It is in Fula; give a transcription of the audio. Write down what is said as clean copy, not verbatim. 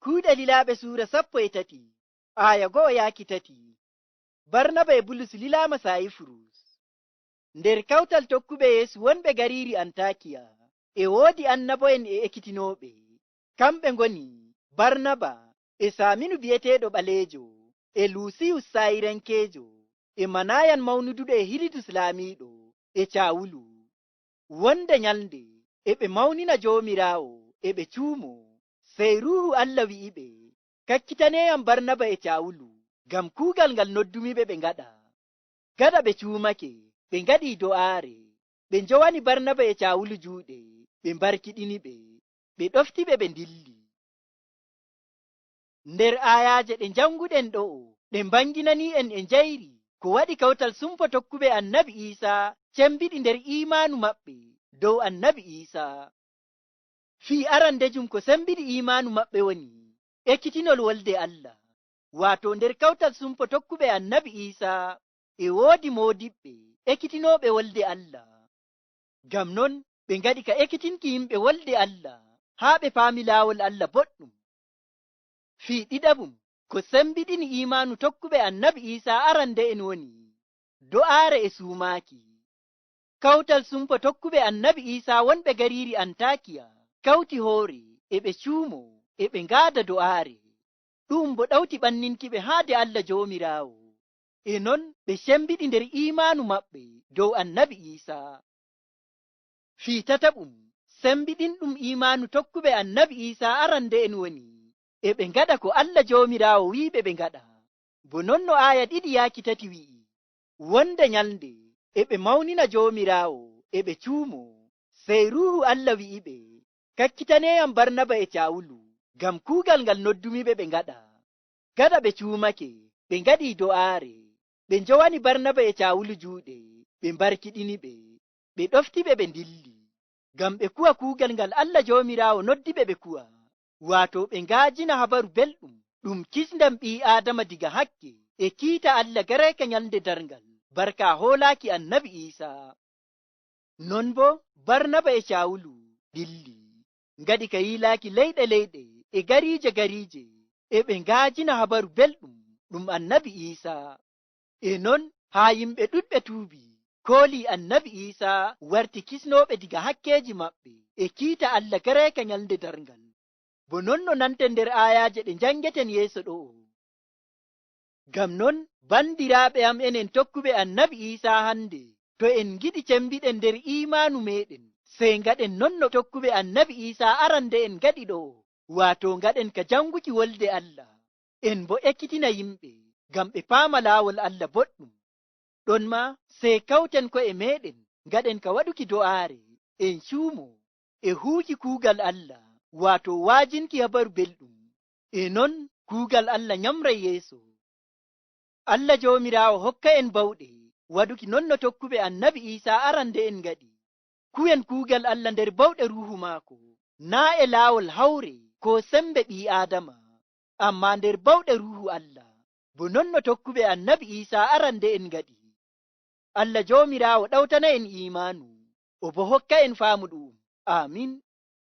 Kuuɗe lilaaɓe suura 13 aya go'o yaaki 3. Barnaba e Bulus lilaama Saayifurus. Nder kawtal tokkuɓe Yeesu wonɓe gariiri Antakiya e woodi annabo'en e ekkitinooɓe. Kamɓe ngoni Barnaba e Saaminu bi'eteeɗo ɓaleejo e Luusiyus Sayirankeejo e Manayan mawnuduɗo e Hilidus laamiiɗo e Caawulu. Wonde nyalnde e ɓe mawnina Joomiraawo e ɓe cuumo, sey Ruuhu Allah wi'iɓe, kakkitaneeyam Barnaba e Caawulu ngam kuugal ngal noddumiɓe ɓe ngaɗa. Gaɗa ɓe cuumake, ɓe ngaɗii do'aare, ɓe njowani Barnaba e Caawulu juuɗe, ɓe mbarkiɗiniɓe, ɓe ɗoftiɓe ɓe ndilli. Nder ayaaje ɗe janguɗen ɗo'o, ɗe mbanginani en e njayri ko waɗi kawtal sumpo tokkuɓe Annabi Iisaa cembiɗi nder iimaanu maɓɓe dow Annabi Iisaa. Fii arandejum ko sembiɗi iimaanu maɓɓe woni ekkitinol wolde Allah. Waato nder kawtal sumpo tokkuɓe Annabi Iisaa e woodi moodiɓɓe ekkitinooɓe wolde Allah. Ngam non ɓe ngaɗi ka ekkitinki yimɓe wolde Allah haa ɓe paami laawol Allah boɗɗum. Fii ɗiɗaɓum ko sembiɗini iimaanu tokkuɓe Annabi Iisaa arande en woni do'aare e suumaaki. Kawtal sumpo tokkuɓe Annabi Iisaa wonɓe gariiri Antakiya kawti hoore e ɓe cuumo e ɓe ngaada do'aare. Ɗum bo ɗawti ɓanninkiɓe haade Allah Joomiraawo. E non ɓe sembiɗi nder iimaanu maɓɓe dow Annabi Iisaa. Fii tataɓum sembiɗinɗum iimaanu tokkuɓe Annabi Iisaa arande en woni e ɓe ngaɗa ko Allah Joomiraawo wi'iɓe ɓe ngaɗa. Bo non no aya 2 yaaki 3 wi'i, wonde nyalnde e ɓe mawnina Joomiraawo e ɓe cuumo, sey Ruuhu Allah wi'iɓe, kakkitaneeyam Barnaba e Caawulu ngam kuugal ngal noddumiɓe ɓe ngaɗa. Gaɗa ɓe cuumake, ɓe ngaɗii do'aare, ɓe njowani Barnaba e Caawulu juuɗe, ɓe mbarkiɗiniɓe, ɓe ɗoftiɓe ɓe ndilli, ngam ɓe kuwa kuugal ngal Allah Joomiraawo noddiɓe ɓe kuwa. Waato ɓe ngaajina habaru belɗum ɗum kisndam ɓii Aadama diga hakke e kiita Allah gareka nyalnde darngal barka hoolaaki Annabi Iisaa. Non bo Barnaba e Caawulu dilli, ngaɗi ka yiilaaki leyɗe e gariije e ɓe ngaajina habaru belɗum ɗum Annabi Iisaa. E non haa yimɓe ɗuɗɓe tuubi, koolii Annabi Iisaa warti kisnooɓe diga hakkeeji maɓɓe e kiita Allah gareka nyalnde darngal. Bo non no nanten nder ayaaje ɗe njangeten yeeso ɗo'o. Ngam non bandiraaɓe am enen tokkuɓe Annabi Iisaa hande, to en ngiɗi cembiɗen nder iimaanu meɗen, sey ngaɗen non no tokkuɓe Annabi Iisaa arande en ngaɗi ɗo'o, waato ngaɗen ka janguki wolde Allah, en bo ekkitina yimɓe ngam ɓe paama laawol Allah boɗɗum. Ɗon ma sey kawten ko'e meɗen ngaɗen ka waɗuki do'aare, en cuumo e huuki kuugal Allah, waato waajinki habaru belɗum. E non kuugal Allah nyamray yeeso. Allah Joomiraawo hokka en bawɗe waɗuki non no tokkuɓe Annabi Iisaa arande en ngaɗi. Kuyen kuugal Allah nder bawɗe Ruuhu maako, naa e laawol hawre ko sembe ɓii Aadama, amma nder bawɗe Ruuhu Allah, bo non no tokkuɓe Annabi Iisaa arande en ngaɗi. Allah Joomiraawo ɗawtana en iimaanu, o bo hokka en faamu ɗum. Amin.